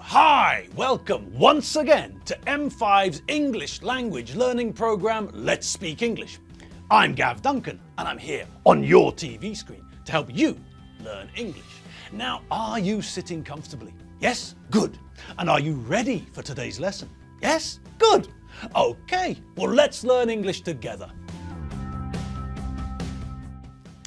Hi, welcome once again to M5's English language learning program, Let's Speak English. I'm Gav Duncan and I'm here on your TV screen to help you learn English. Now, are you sitting comfortably? Yes? Good. And are you ready for today's lesson? Yes? Good. Okay, well let's learn English together.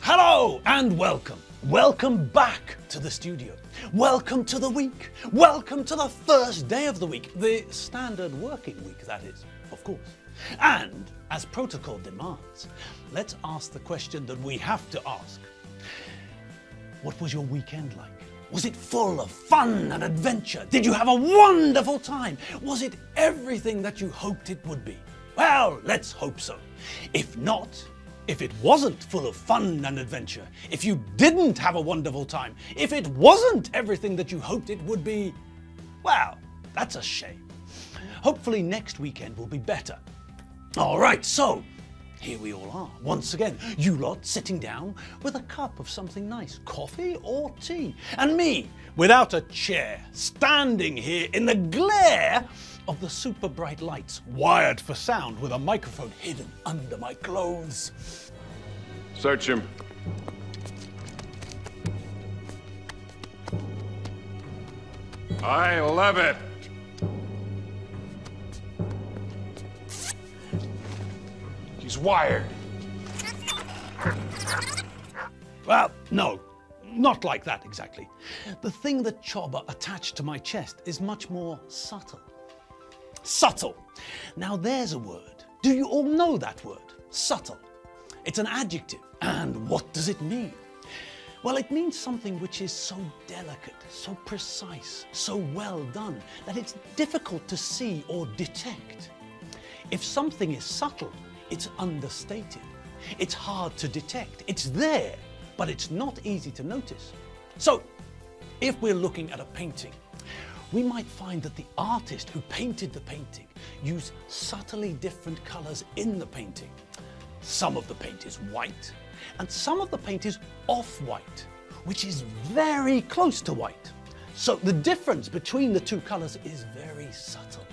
Hello and welcome. Welcome back to the studio. Welcome to the week. Welcome to the first day of the week. The standard working week, that is, of course. And as protocol demands, let's ask the question that we have to ask. What was your weekend like? Was it full of fun and adventure? Did you have a wonderful time? Was it everything that you hoped it would be? Well, let's hope so. If not, if it wasn't full of fun and adventure, if you didn't have a wonderful time, if it wasn't everything that you hoped it would be, well, that's a shame. Hopefully next weekend will be better. All right, so here we all are, once again, you lot sitting down with a cup of something nice, coffee or tea, and me without a chair, standing here in the glare of the super bright lights, wired for sound with a microphone hidden under my clothes. Search him. I love it. He's wired. Well, no, not like that exactly. The thing that Chobber attached to my chest is much more subtle. Subtle. Now there's a word. Do you all know that word? Subtle. It's an adjective. And what does it mean? Well, it means something which is so delicate, so precise, so well done, that it's difficult to see or detect. If something is subtle, it's understated. It's hard to detect. It's there, but it's not easy to notice. So, if we're looking at a painting, we might find that the artist who painted the painting used subtly different colors in the painting. Some of the paint is white, and some of the paint is off-white, which is very close to white. So the difference between the two colors is very subtle.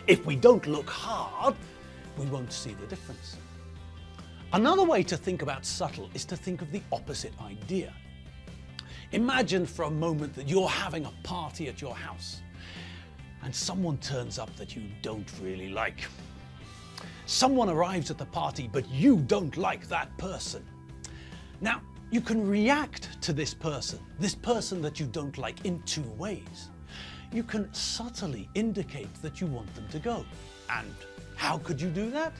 If we don't look hard, we won't see the difference. Another way to think about subtle is to think of the opposite idea. Imagine for a moment that you're having a party at your house and someone turns up that you don't really like. Someone arrives at the party, but you don't like that person. Now, you can react to this person that you don't like, in two ways. You can subtly indicate that you want them to go. And how could you do that?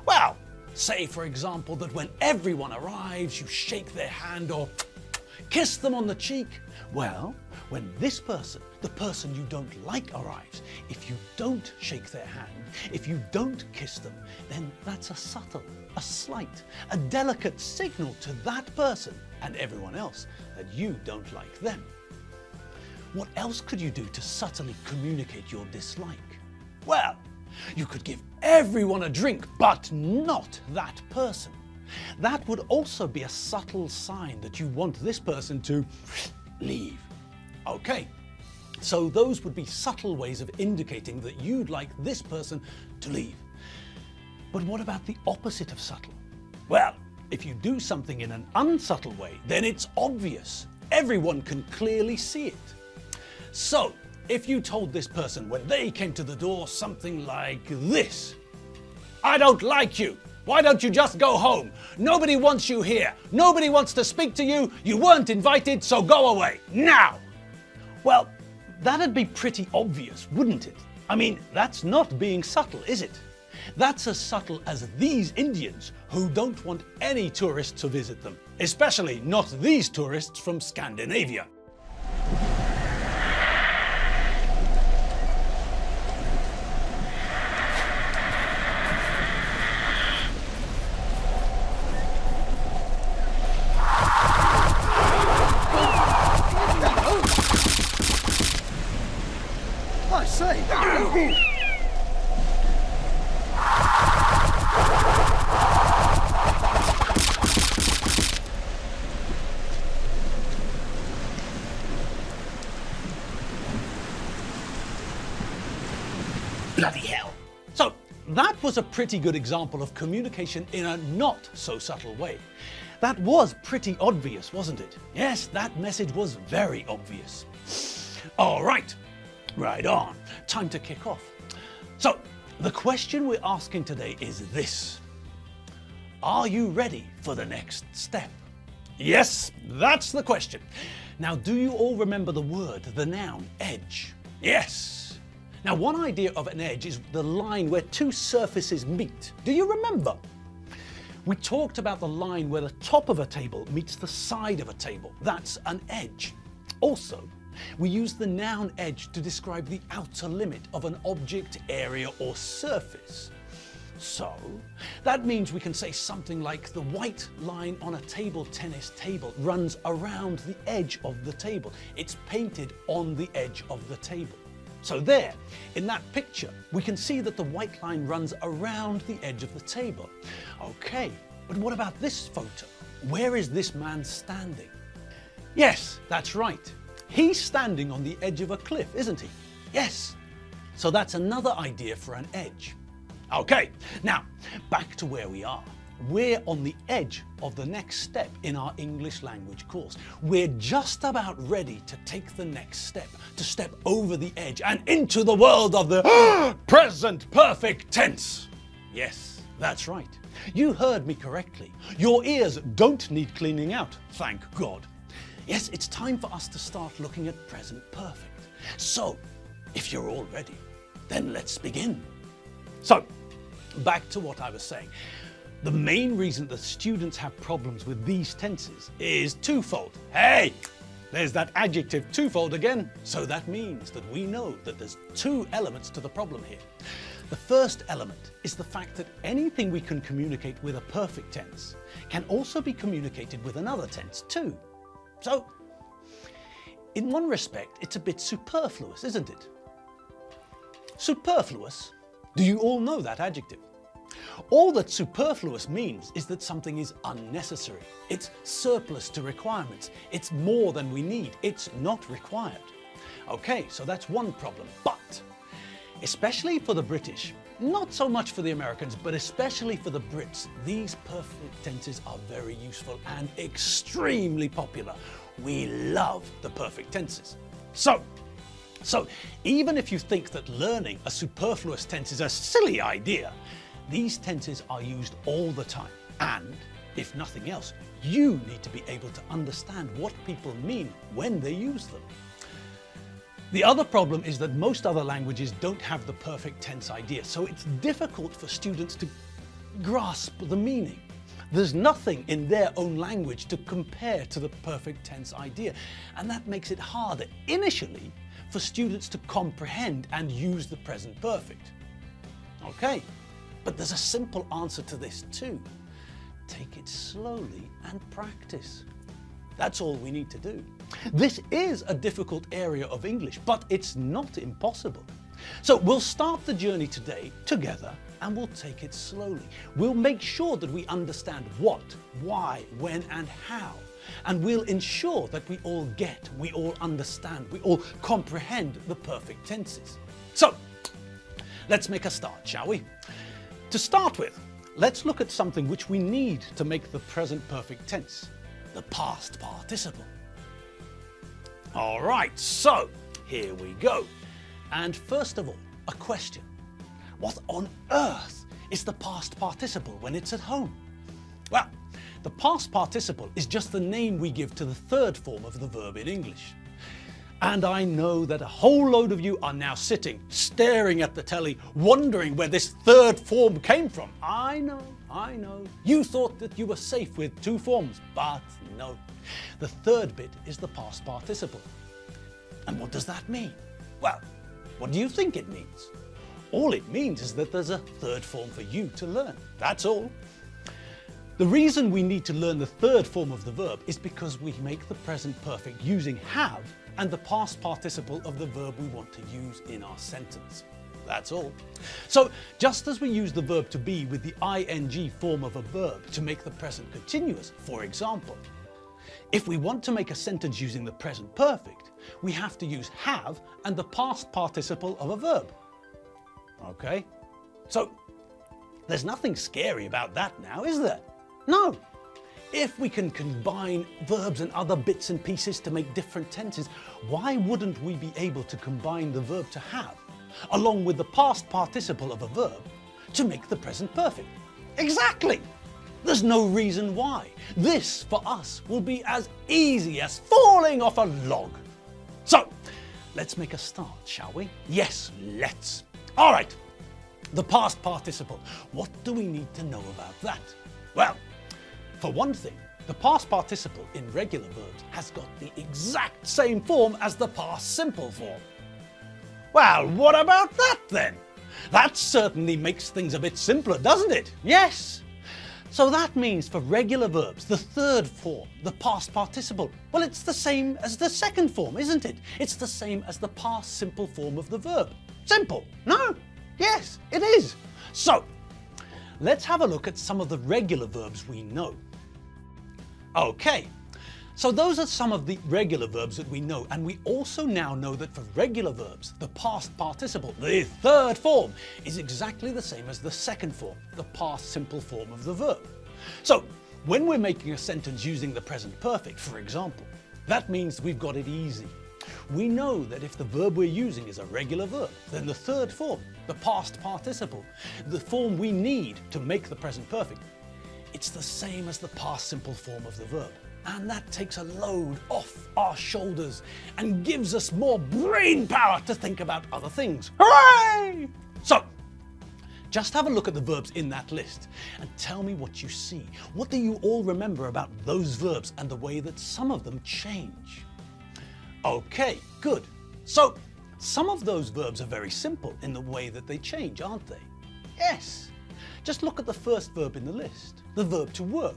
Well, say for example that when everyone arrives, you shake their hand or kiss them on the cheek. Well, when this person, the person you don't like, arrives, if you don't shake their hand, if you don't kiss them, then that's a subtle, a slight, a delicate signal to that person and everyone else that you don't like them. What else could you do to subtly communicate your dislike? Well, you could give everyone a drink, but not that person. That would also be a subtle sign that you want this person to leave. Okay, so those would be subtle ways of indicating that you'd like this person to leave. But what about the opposite of subtle? Well, if you do something in an unsubtle way, then it's obvious. Everyone can clearly see it. So, if you told this person when they came to the door something like this: "I don't like you. Why don't you just go home? Nobody wants you here. Nobody wants to speak to you. You weren't invited, so go away, now." Well, that'd be pretty obvious, wouldn't it? I mean, that's not being subtle, is it? That's as subtle as these Indians who don't want any tourists to visit them, especially not these tourists from Scandinavia. I say. Bloody hell. So that was a pretty good example of communication in a not so subtle way. That was pretty obvious, wasn't it? Yes, that message was very obvious. All right, right on. Time to kick off. So the question we're asking today is this. Are you ready for the next step? Yes, that's the question. Now, do you all remember the word, the noun, edge? Yes. Now, one idea of an edge is the line where two surfaces meet. Do you remember? We talked about the line where the top of a table meets the side of a table. That's an edge. Also, we use the noun edge to describe the outer limit of an object, area, or surface. So, that means we can say something like the white line on a table tennis table runs around the edge of the table. It's painted on the edge of the table. So there, in that picture, we can see that the white line runs around the edge of the table. Okay, but what about this photo? Where is this man standing? Yes, that's right. He's standing on the edge of a cliff, isn't he? Yes. So that's another idea for an edge. Okay, now back to where we are. We're on the edge of the next step in our English language course. We're just about ready to take the next step, to step over the edge and into the world of the present perfect tense. Yes, that's right. You heard me correctly. Your ears don't need cleaning out, thank God. Yes, it's time for us to start looking at present perfect. So, if you're all ready, then let's begin. So, back to what I was saying. The main reason that students have problems with these tenses is twofold. Hey, there's that adjective twofold again. So that means that we know that there's two elements to the problem here. The first element is the fact that anything we can communicate with a perfect tense can also be communicated with another tense too. So, in one respect, it's a bit superfluous, isn't it? Superfluous? Do you all know that adjective? All that superfluous means is that something is unnecessary. It's surplus to requirements. It's more than we need. It's not required. Okay, so that's one problem. But, especially for the British, not so much for the Americans, but especially for the Brits, these perfect tenses are very useful and extremely popular. We love the perfect tenses. So, even if you think that learning a superfluous tense is a silly idea, these tenses are used all the time. And, if nothing else, you need to be able to understand what people mean when they use them. The other problem is that most other languages don't have the perfect tense idea, so it's difficult for students to grasp the meaning. There's nothing in their own language to compare to the perfect tense idea, and that makes it harder initially for students to comprehend and use the present perfect. Okay, but there's a simple answer to this too. Take it slowly and practice. That's all we need to do. This is a difficult area of English, but it's not impossible. So we'll start the journey today together and we'll take it slowly. We'll make sure that we understand what, why, when and how. And we'll ensure that we all get, we all understand, we all comprehend the perfect tenses. So, let's make a start, shall we? To start with, let's look at something which we need to make the present perfect tense, the past participle. All right, so here we go. And first of all, a question. What on earth is the past participle when it's at home? Well, the past participle is just the name we give to the third form of the verb in English. And I know that a whole load of you are now sitting, staring at the telly, wondering where this third form came from. I know. You thought that you were safe with two forms, but no. The third bit is the past participle. And what does that mean? Well, what do you think it means? All it means is that there's a third form for you to learn. That's all. The reason we need to learn the third form of the verb is because we make the present perfect using have and the past participle of the verb we want to use in our sentence. That's all. So, just as we use the verb to be with the ing form of a verb to make the present continuous, for example, if we want to make a sentence using the present perfect, we have to use have and the past participle of a verb. Okay? So, there's nothing scary about that now, is there? No. If we can combine verbs and other bits and pieces to make different tenses, why wouldn't we be able to combine the verb to have, along with the past participle of a verb, to make the present perfect? Exactly! There's no reason why. This, for us, will be as easy as falling off a log. So, let's make a start, shall we? Yes, let's. All right, the past participle. What do we need to know about that? Well, for one thing, the past participle in regular verbs has got the exact same form as the past simple form. Well, what about that then? That certainly makes things a bit simpler, doesn't it? Yes. So that means for regular verbs, the third form, the past participle, well, it's the same as the second form, isn't it? It's the same as the past simple form of the verb. Simple, no? Yes, it is. So, let's have a look at some of the regular verbs we know. Okay, so those are some of the regular verbs that we know, and we also now know that for regular verbs, the past participle, the third form, is exactly the same as the second form, the past simple form of the verb. So, when we're making a sentence using the present perfect, for example, that means we've got it easy. We know that if the verb we're using is a regular verb, then the third form, the past participle, the form we need to make the present perfect, it's the same as the past simple form of the verb. And that takes a load off our shoulders and gives us more brain power to think about other things. Hooray! So, just have a look at the verbs in that list and tell me what you see. What do you all remember about those verbs and the way that some of them change? Okay, good. So, some of those verbs are very simple in the way that they change, aren't they? Yes. Just look at the first verb in the list, the verb to work.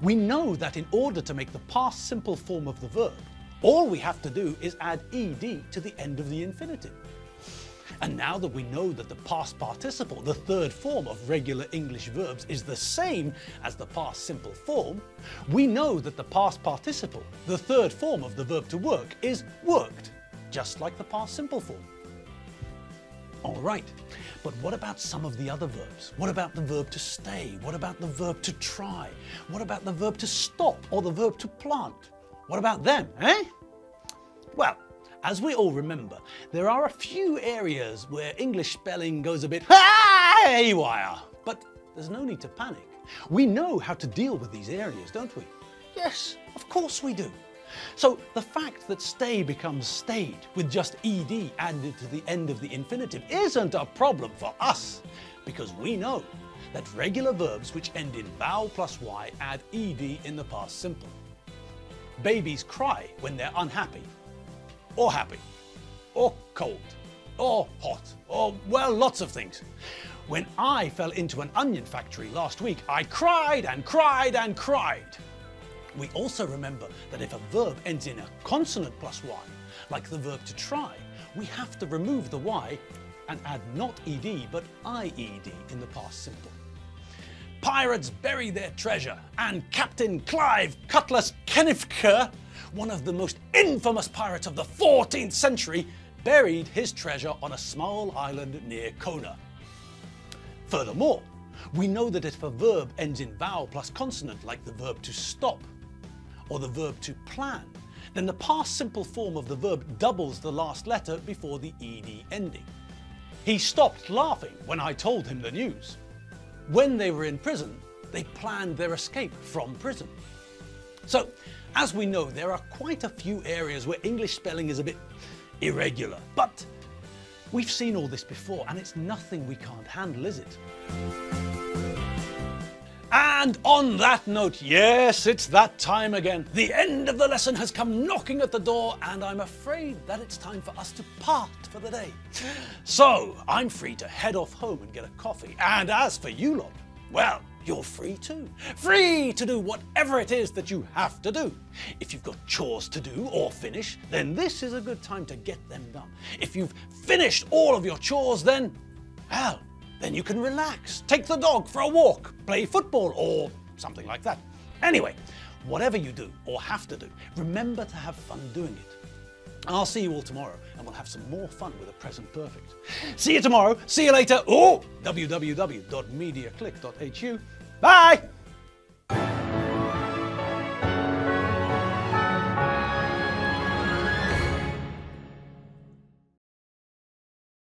We know that in order to make the past simple form of the verb, all we have to do is add ed to the end of the infinitive. And now that we know that the past participle, the third form of regular English verbs, is the same as the past simple form, we know that the past participle, the third form of the verb to work, is worked, just like the past simple form. All right, but what about some of the other verbs? What about the verb to stay? What about the verb to try? What about the verb to stop or the verb to plant? What about them, eh? Well, as we all remember, there are a few areas where English spelling goes a bit haywire, but there's no need to panic. We know how to deal with these areas, don't we? Yes, of course we do. So the fact that stay becomes stayed with just ed added to the end of the infinitive isn't a problem for us, because we know that regular verbs which end in vowel plus y add ed in the past simple. Babies cry when they're unhappy, or happy, or cold, or hot, or, well, lots of things. When I fell into an onion factory last week, I cried and cried and cried. We also remember that if a verb ends in a consonant plus y, like the verb to try, we have to remove the y and add not ed but ied in the past simple. Pirates bury their treasure, and Captain Clive Cutlass Kennefke, one of the most infamous pirates of the 14th century, buried his treasure on a small island near Kona. Furthermore, we know that if a verb ends in vowel plus consonant, like the verb to stop or the verb to plan, then the past simple form of the verb doubles the last letter before the ed ending. He stopped laughing when I told him the news. When they were in prison, they planned their escape from prison. So, as we know, there are quite a few areas where English spelling is a bit irregular, but we've seen all this before and it's nothing we can't handle, is it? And on that note, yes, it's that time again. The end of the lesson has come knocking at the door, and I'm afraid that it's time for us to part for the day. So I'm free to head off home and get a coffee. And as for you lot, well, you're free too. Free to do whatever it is that you have to do. If you've got chores to do or finish, then this is a good time to get them done. If you've finished all of your chores, then, well, then you can relax, take the dog for a walk, play football or something like that. Anyway, whatever you do or have to do, remember to have fun doing it. I'll see you all tomorrow, and we'll have some more fun with the present perfect. See you tomorrow. See you later. Oh, www.mediaclick.hu. Bye!